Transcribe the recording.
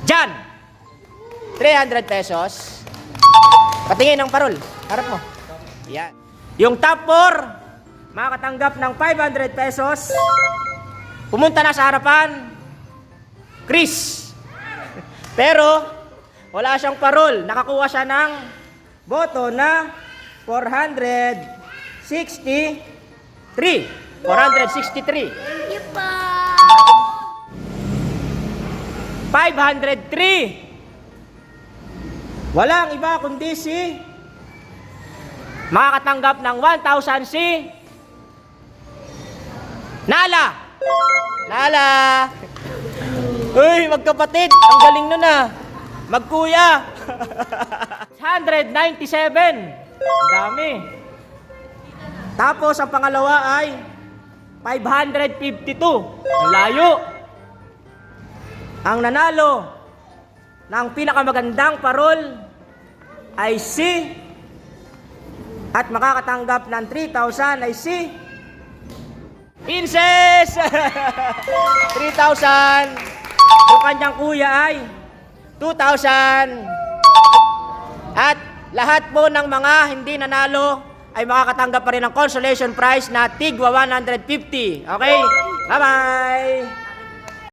Jan, 300 pesos. Patingin ng parol. Harap mo. Yan. Yung top 4, makakatanggap ng 500 pesos. Pumunta na sa harapan. Chris. Pero, wala siyang parol. Nakakuha siya ng boto na 463. 463. Thank you po. 503. Walang iba kundi si makakatanggap ng 1,000 si Nala. Nala. Uy, magkapatid. Ang galing nun ah. Magkuya. 197. Ang dami. Tapos ang pangalawa ay 552. Ang layo. Ang nanalo ng pinakamagandang parol ay si at makakatanggap ng 3,000 ay si Princess! 3,000. Yung kanyang kuya ay 2,000. At lahat po ng mga hindi nanalo ay makakatanggap pa rin ng consolation prize na tigwa 150. Okay? Bye-bye!